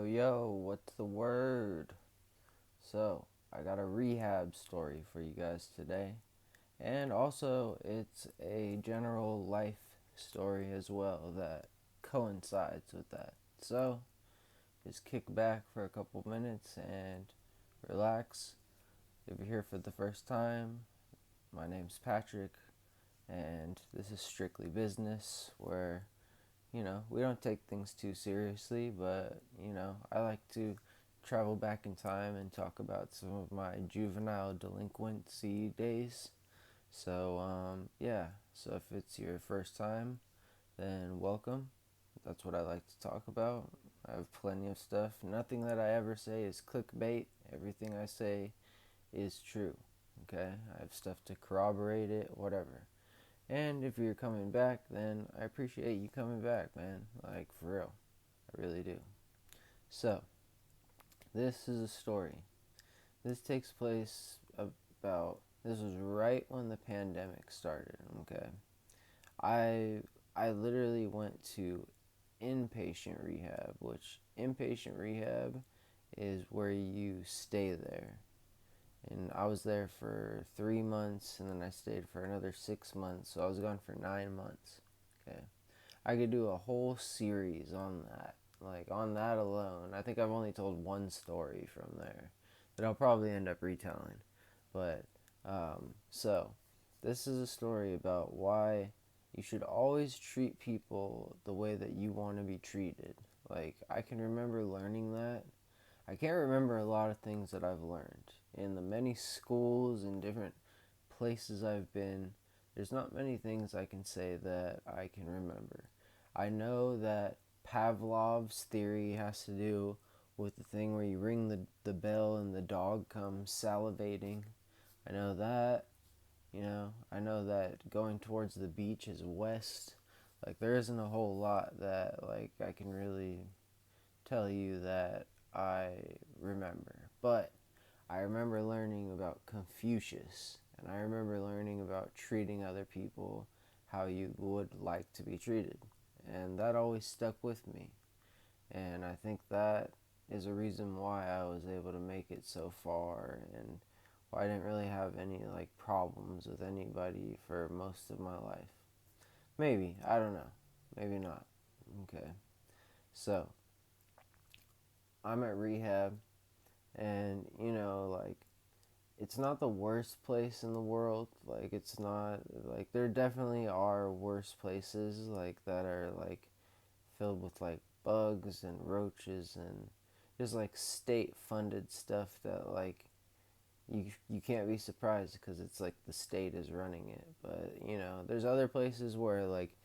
Yo, what's the word? So, I got a rehab story for you guys today. And also, it's a general life story as well that coincides with that. So, just kick back for a couple minutes and relax. If you're here for the first time, my name's Patrick, and this is strictly business where we don't take things too seriously, but, I like to travel back in time and talk about some of my juvenile delinquency days. So if it's your first time, then welcome. That's what I like to talk about. I have plenty of stuff. Nothing that I ever say is clickbait. Everything I say is true. Okay? I have stuff to corroborate it, whatever. And if you're coming back, then I appreciate you coming back, man. Like, for real. I really do. So, this is a story. This takes place this was right when the pandemic started, okay? I I literally went to inpatient rehab, which inpatient rehab is where you stay there. And I was there for 3 months, and then I stayed for another 6 months, so I was gone for 9 months. Okay, I could do a whole series on that, like on that alone. I think I've only told one story from there that I'll probably end up retelling. But this is a story about why you should always treat people the way that you want to be treated. Like, I can remember learning that. I can't remember a lot of things that I've learned in the many schools and different places I've been. There's not many things I can say that I can remember. I know that Pavlov's theory has to do with the thing where you ring the bell and the dog comes salivating. I know that. I know that going towards the beach is west. Like, there isn't a whole lot that, like, I can really tell you that I remember. But I remember learning about Confucius, and I remember learning about treating other people how you would like to be treated. And that always stuck with me. And I think that is a reason why I was able to make it so far, and why I didn't really have any like problems with anybody for most of my life. Maybe, I don't know. Maybe not. Okay. So, I'm at rehab, and like, it's not the worst place in the world. Like, it's not, like, there definitely are worse places like that are like filled with like bugs and roaches and just like state funded stuff that, like, you can't be surprised because it's like the state is running it. But there's other places where, like,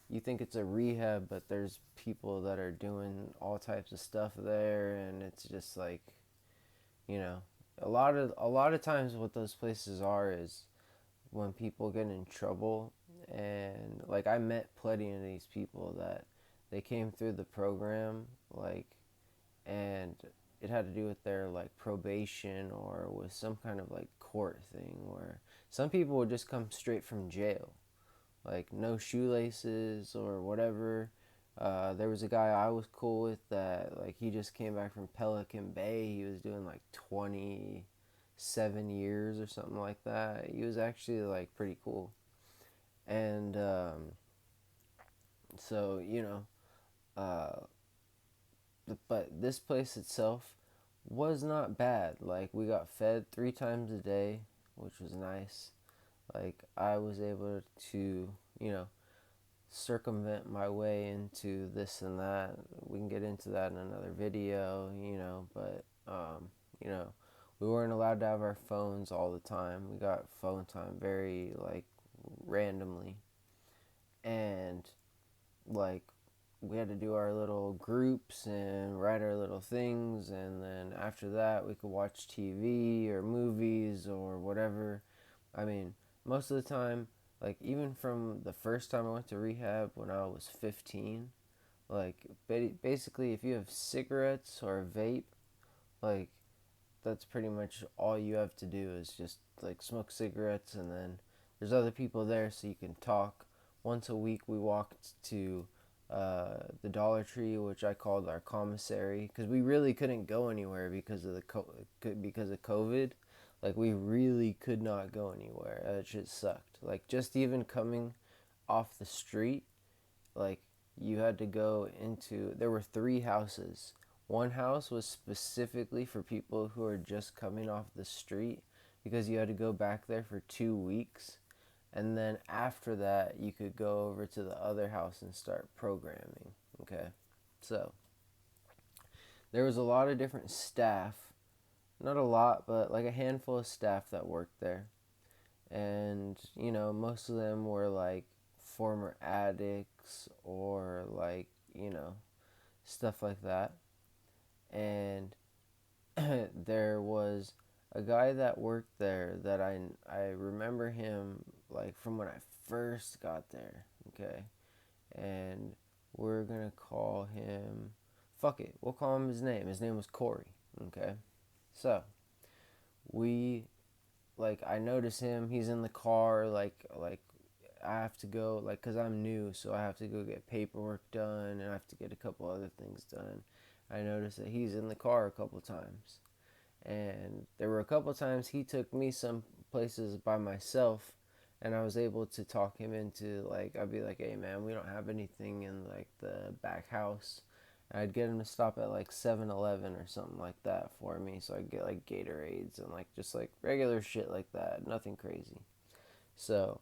you think it's a rehab, but there's people that are doing all types of stuff there, and it's just like, you know, a lot of times what those places are is when people get in trouble. And like, I met plenty of these people that they came through the program, like, and it had to do with their like probation or with some kind of like court thing where some people would just come straight from jail, like no shoelaces or whatever. There was a guy I was cool with that, like, he just came back from Pelican Bay. He was doing like 27 years or something like that. He was actually like pretty cool. And so, uh, but this place itself was not bad. Like, we got fed 3 times a day, which was nice. Like, I was able to, circumvent my way into this and that. We can get into that in another video, but you know, we weren't allowed to have our phones all the time. We got phone time very like randomly. And like, we had to do our little groups and write our little things, and then after that we could watch TV or movies or whatever. I mean, most of the time, like, even from the first time I went to rehab when I was 15, like, basically if you have cigarettes or vape, like, that's pretty much all you have to do is just like smoke cigarettes, and then there's other people there so you can talk. Once a week we walked to the Dollar Tree, which I called our commissary, because we really couldn't go anywhere because of because of COVID. Like we really could not go anywhere. That shit sucked. Like just even coming off the street, like you had to go into. There were three houses. One house was specifically for people who are just coming off the street because you had to go back there for 2 weeks, and then after that you could go over to the other house and start programming. Okay, so there was a lot of different staff, not a lot but like a handful of staff that worked there, and most of them were like former addicts or like stuff like that. And there was a guy that worked there that I remember him like from when I first got there. Okay, and we're gonna call him. Fuck it, we'll call him his name. His name was Corey. Okay, so we I notice him. He's in the car. I have to go because I'm new, so I have to go get paperwork done and I have to get a couple other things done. I noticed that he's in the car a couple times. And there were a couple times he took me some places by myself, and I was able to talk him into I'd be like, hey man, we don't have anything in the back house. And I'd get him to stop at 7-Eleven or something like that for me, so I'd get Gatorades and just regular shit like that, nothing crazy. So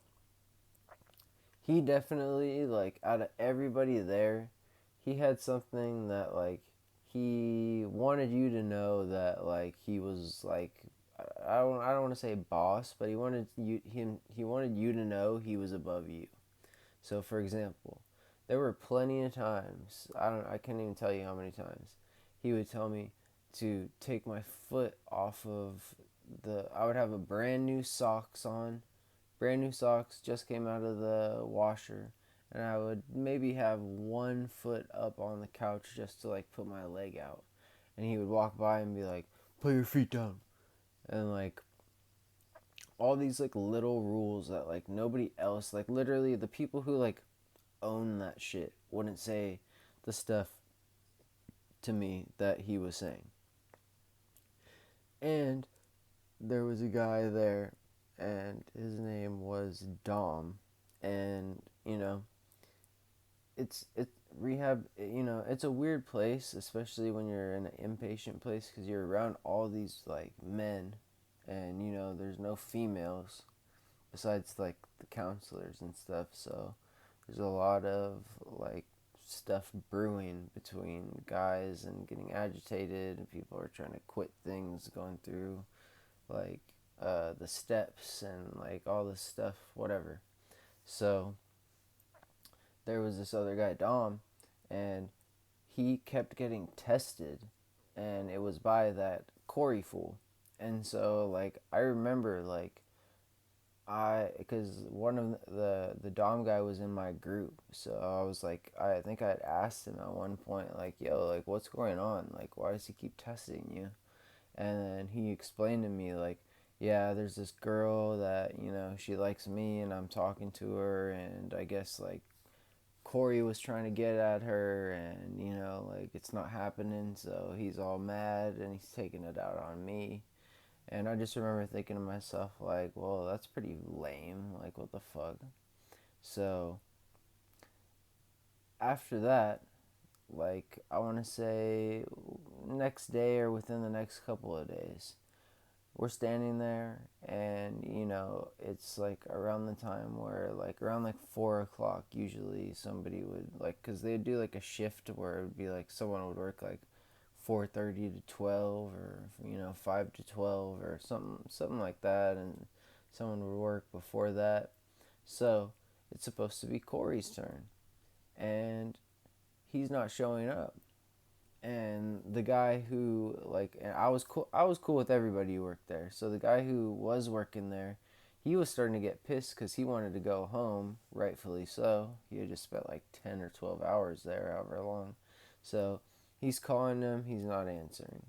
he definitely out of everybody there, he had something that he wanted you to know that he was I don't want to say boss, but he wanted you to know he was above you. So for example, there were plenty of times, I can't even tell you how many times he would tell me to take my foot off of the I would have a brand new socks on, brand new socks just came out of the washer, and I would maybe have one foot up on the couch just to put my leg out, and he would walk by and be like, put your feet down. And all these little rules that nobody else, literally the people who own that shit wouldn't say the stuff to me that he was saying. And there was a guy there, and his name was Dom. And it's rehab. It's a weird place, especially when you're in an inpatient place, because you're around all these men, and there's no females besides the counselors and stuff. So there's a lot of stuff brewing between guys and getting agitated, and people are trying to quit things, going through like the steps and all this stuff, whatever. So there was this other guy, Dom, and he kept getting tested, and it was by that Corey fool. And so I remember because one of the Dom guy was in my group, so I was I think I had asked him at one point yo, what's going on, why does he keep testing you? And then he explained to me yeah, there's this girl that she likes me and I'm talking to her, and I guess Corey was trying to get at her, and it's not happening, so he's all mad and he's taking it out on me. And I just remember thinking to myself well, that's pretty lame, what the fuck. So after that, I want to say next day or within the next couple of days, we're standing there, and it's around the time where around 4 o'clock usually somebody would because they'd do a shift where it would be someone would work 4:30 to 12, or 5 to 12 or something like that, and someone would work before that. So it's supposed to be Corey's turn, and he's not showing up. And the guy who and I was cool with everybody who worked there. So the guy who was working there, he was starting to get pissed because he wanted to go home, rightfully so. He had just spent 10 or 12 hours there, however long. So he's calling him, he's not answering.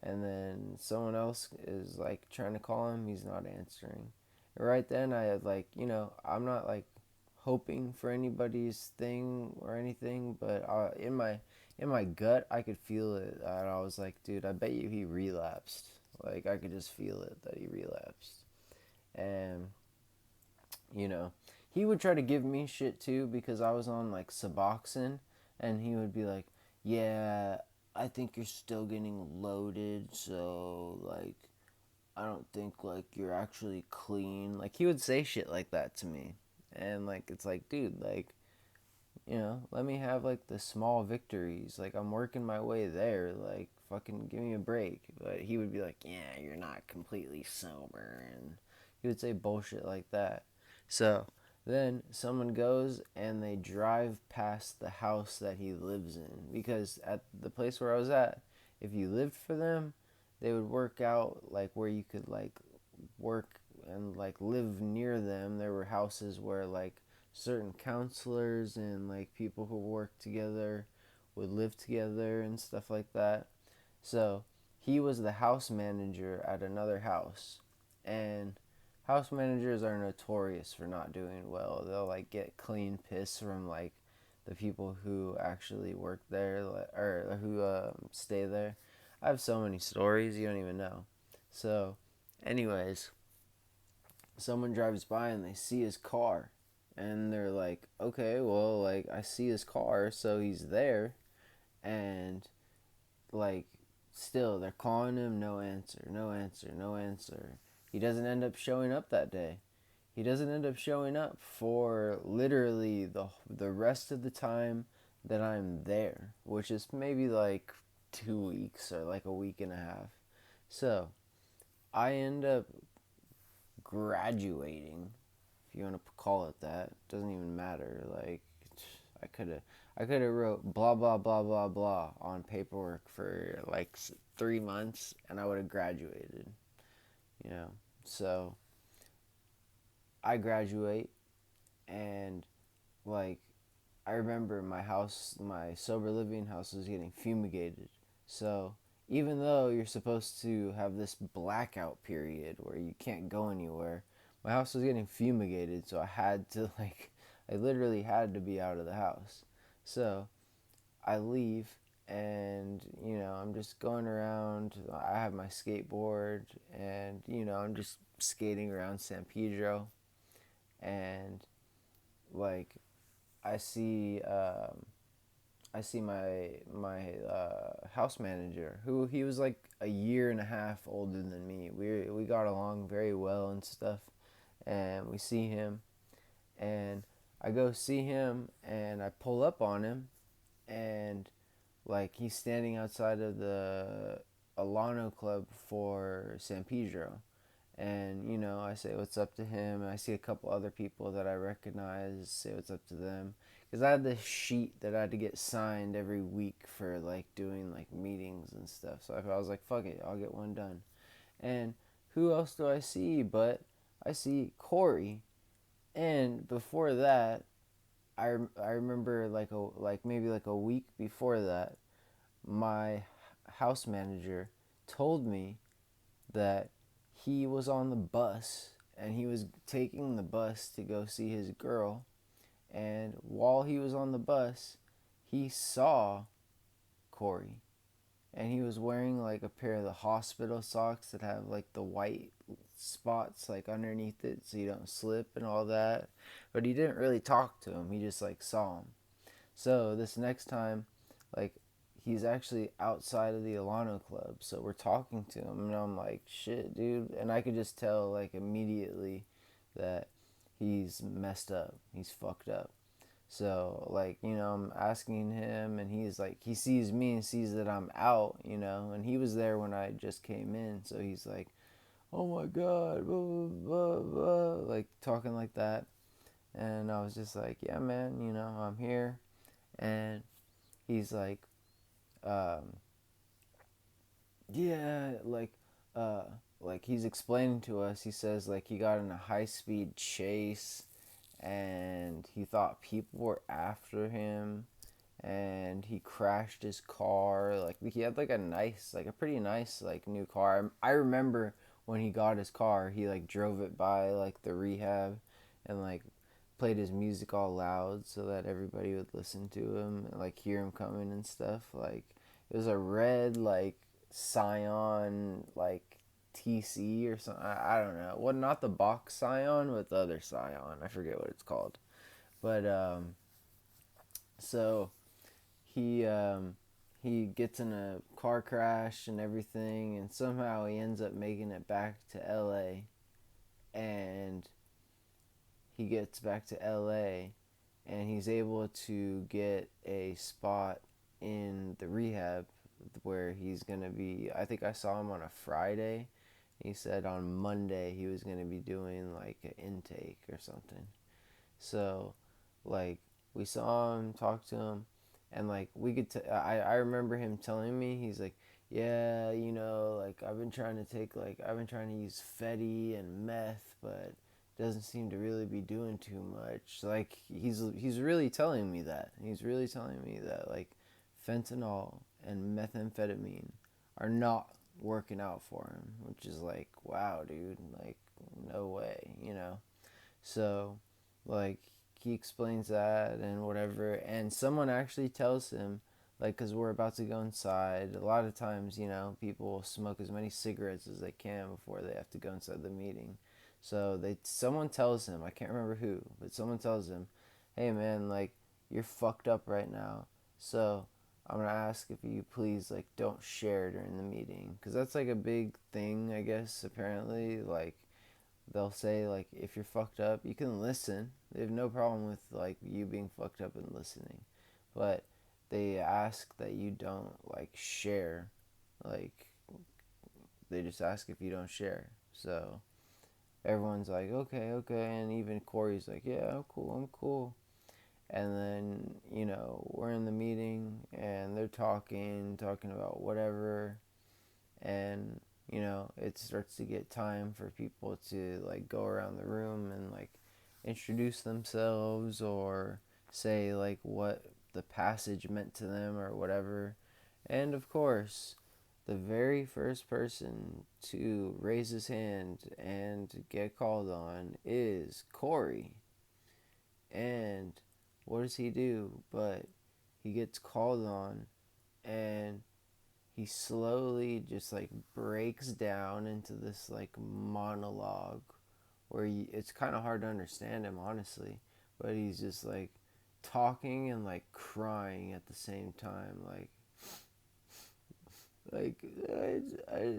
And then someone else is trying to call him, he's not answering. And right then I had I'm not hoping for anybody's thing or anything, but in my gut, I could feel it. And I was like, dude, I bet you he relapsed. Like I could just feel it that he relapsed. And you know, he would try to give me shit too because I was on like Suboxone, and he would be like, "Yeah, I think you're still getting loaded, so like I don't think like you're actually clean." Like he would say shit like that to me. And like it's like, dude, like, let me have like the small victories. Like I'm working my way there. Like fucking give me a break. But he would be like, "Yeah, you're not completely sober." And he would say bullshit like that. So then someone goes and they drive past the house that he lives in, because at the place where I was at, if you lived for them, they would work out like where you could like work and like live near them. There were houses where like certain counselors and like people who work together would live together and stuff like that. So he was the house manager at another house, and house managers are notorious for not doing well. They'll like get clean piss from like the people who actually work there or who stay there. I have so many stories you don't even know. So, anyways, someone drives by and they see his car, and they're like, okay, well, like I see his car, so he's there. And like still they're calling him, no answer, no answer, no answer. He doesn't end up showing up that day. He doesn't end up showing up for literally the rest of the time that I'm there, which is maybe like 2 weeks or like a week and a half. So I end up graduating, if you want to call it that. It doesn't even matter. Like I could have I could have wrote blah blah blah blah blah on paperwork for like 3 months, and I would have graduated. You know, so I graduate, and like I remember my sober living house was getting fumigated. So even though you're supposed to have this blackout period where you can't go anywhere, my house was getting fumigated, so I had to like I literally had to be out of the house. So I leave, and I'm just going around. I have my skateboard, and I'm just skating around San Pedro, and like I see I see my house manager, who he was like a year and a half older than me. We got along very well and stuff, and we see him, and I go see him, and I pull up on him, and like he's standing outside of the Alano Club for San Pedro. And I say what's up to him, and I see a couple other people that I recognize, say what's up to them, because I had this sheet that I had to get signed every week for like doing like meetings and stuff. So I was like, fuck it, I'll get one done. And who else do I see but I see Corey. And before that, I remember like maybe like a week before that, my house manager told me that he was on the bus, and he was taking the bus to go see his girl, and while he was on the bus he saw Corey, and he was wearing like a pair of the hospital socks that have like the white spots like underneath it so you don't slip and all that. But he didn't really talk to him, he just like saw him. So this next time, like, he's actually outside of the Alano Club, so we're talking to him, and I'm like, shit, dude. And I could just tell like immediately that he's messed up, he's fucked up. So like, I'm asking him, and he's like, he sees me and sees that I'm out, and he was there when I just came in, so he's like, oh my god, blah, blah, blah, blah, like talking like that. And I was just like, yeah, man, I'm here. And he's um, yeah, uh, like he's explaining to us. He says like he got in a high speed chase, and he thought people were after him, and he crashed his car. Like he had like a pretty nice like new car. I remember when he got his car, he like drove it by like the rehab, and like played his music all loud so that everybody would listen to him and like hear him coming and stuff. Like it was a red like Scion like TC or something. I don't know. Well, not the box Scion, but the other Scion. I forget what it's called. But so he he gets in a car crash and everything, and somehow he ends up making it back to L.A. and he gets back to LA and he's able to get a spot in the rehab where he's going to be. I think I saw him on a Friday. He said on Monday he was going to be doing like an intake or something. So, like, we saw him, talk to him, and like I remember him telling me, he's like, yeah, like I've been trying to use Fetty and meth, but doesn't seem to really be doing too much. Like he's really telling me that. He's really telling me that like fentanyl and methamphetamine are not working out for him, which is like, wow, dude, like no way. So, like, he explains that and whatever, and someone actually tells him, like, because we're about to go inside. A lot of times, people will smoke as many cigarettes as they can before they have to go inside the meeting. So someone tells him, I can't remember who, but someone tells him, hey man, like, you're fucked up right now. So I'm gonna ask if you please like don't share during the meeting, because that's like a big thing, I guess. Apparently, like they'll say like if you're fucked up you can listen, they have no problem with like you being fucked up and listening, but they ask that you don't like share, like they just ask if you don't share. So everyone's like okay, and even Corey's like yeah, I'm cool. And then we're in the meeting and they're talking about whatever, and it starts to get time for people to like go around the room and like introduce themselves or say like what the passage meant to them or whatever. And of course, the very first person to raise his hand and get called on is Corey. And what does he do? But he gets called on, and he slowly just like breaks down into this like monologue where it's kind of hard to understand him, honestly, but he's just like talking and like crying at the same time, like I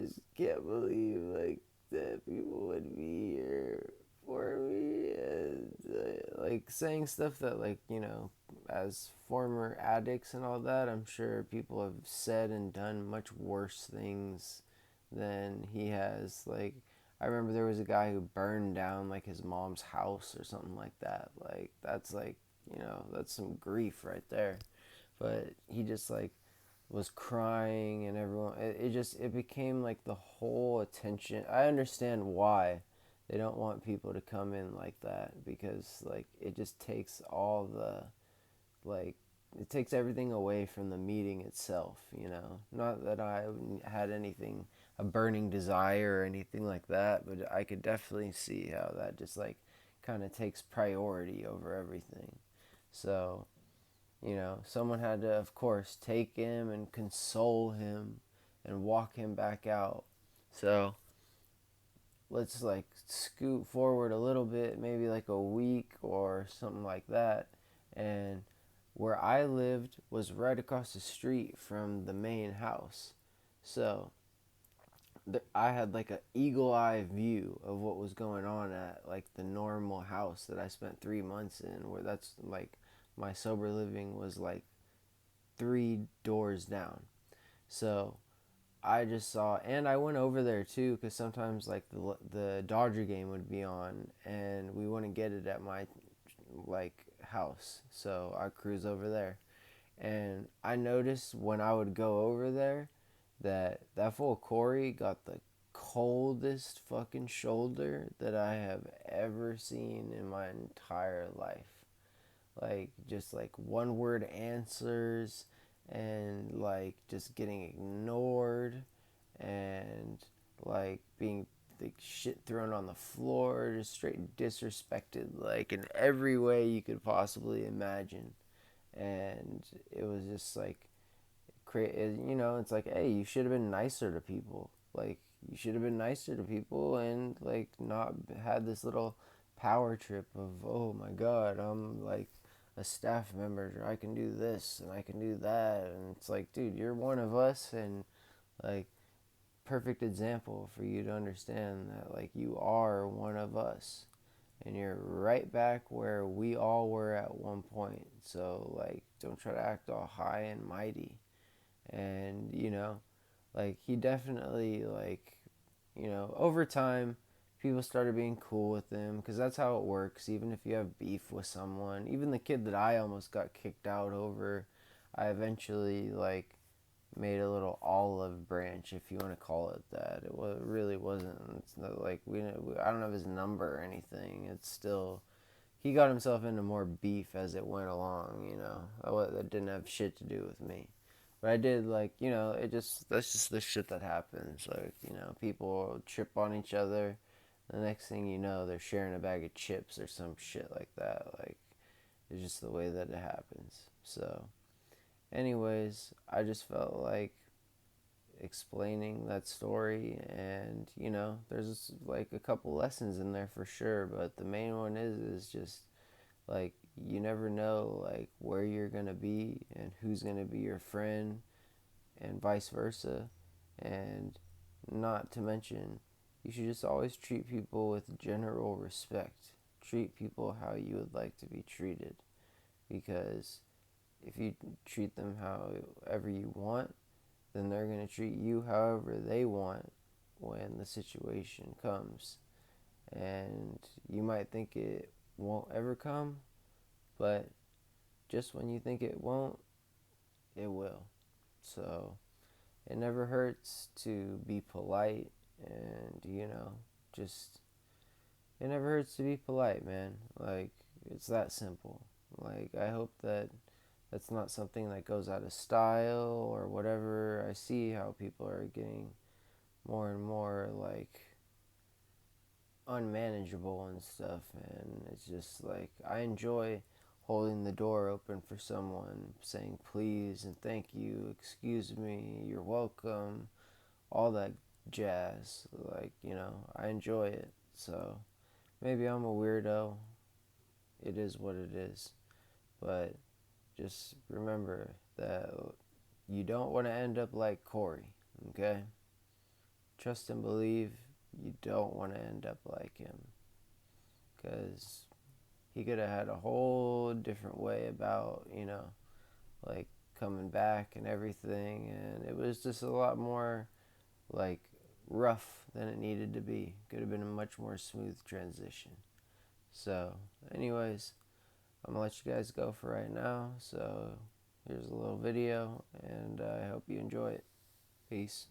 just can't believe like that people would be here for me, and like saying stuff that like as former addicts and all that, I'm sure people have said and done much worse things than he has. Like I remember there was a guy who burned down like his mom's house or something like that. Like that's like that's some grief right there. But he just like was crying, and everyone it became like the whole attention. I understand why they don't want people to come in like that, because like it just takes all the like it takes everything away from the meeting itself. Not that I had anything, a burning desire or anything like that, but I could definitely see how that just like kind of takes priority over everything. So someone had to, of course, take him and console him and walk him back out. So let's like scoot forward a little bit, maybe like a week or something like that. And where I lived was right across the street from the main house. So I had like an eagle eye view of what was going on at like the normal house that I spent 3 months in, where that's like my sober living was like 3 doors down. So I just saw, and I went over there too, because sometimes like the Dodger game would be on, and we wouldn't get it at my like house, so I cruise over there, and I noticed when I would go over there that fool Corey got the coldest fucking shoulder that I have ever seen in my entire life. Like just like one word answers, and like just getting ignored, and like being like shit thrown on the floor, just straight disrespected, like in every way you could possibly imagine. And it was just like, it's like, hey, you should have been nicer to people. Like, you should have been nicer to people and, like, not had this little power trip of, oh my God, I'm like a staff member. I can do this and I can do that. And it's like, dude, you're one of us. And, like, perfect example for you to understand that, like, you are one of us. And you're right back where we all were at one point. So, like, don't try to act all high and mighty. And like, he definitely, like, over time people started being cool with him, because that's how it works. Even if you have beef with someone, even the kid that I almost got kicked out over, I eventually, like, made a little olive branch, if you want to call it that. It really wasn't. It's not like I don't have his number or anything. It's still, he got himself into more beef as it went along. That didn't have shit to do with me. But I did, like, that's just the shit that happens. Like, people trip on each other. The next thing you know, they're sharing a bag of chips or some shit like that. Like, it's just the way that it happens. So, anyways, I just felt like explaining that story, and there's like a couple lessons in there for sure, but the main one is just, like, you never know, like, where you're gonna be and who's gonna be your friend, and vice versa. And not to mention, you should just always treat people with general respect. Treat people how you would like to be treated, because if you treat them however you want, then they're going to treat you however they want when the situation comes. And you might think it won't ever come, but just when you think it won't, it will. So it never hurts to be polite, and, just, it never hurts to be polite, man. Like, it's that simple. Like, I hope that that's not something that goes out of style or whatever. I see how people are getting more and more, like, unmanageable and stuff, and it's just like, I enjoy holding the door open for someone, saying please and thank you, excuse me, you're welcome, all that jazz. Like, I enjoy it. So maybe I'm a weirdo. It is what it is. But just remember that you don't want to end up like Corey, okay? Trust and believe, you don't want to end up like him, because he could have had a whole different way about, like, coming back and everything, and it was just a lot more, like, rough than it needed to be. Could have been a much more smooth transition. So, anyways, I'm gonna let you guys go for right now. So, here's a little video, and I hope you enjoy it. Peace.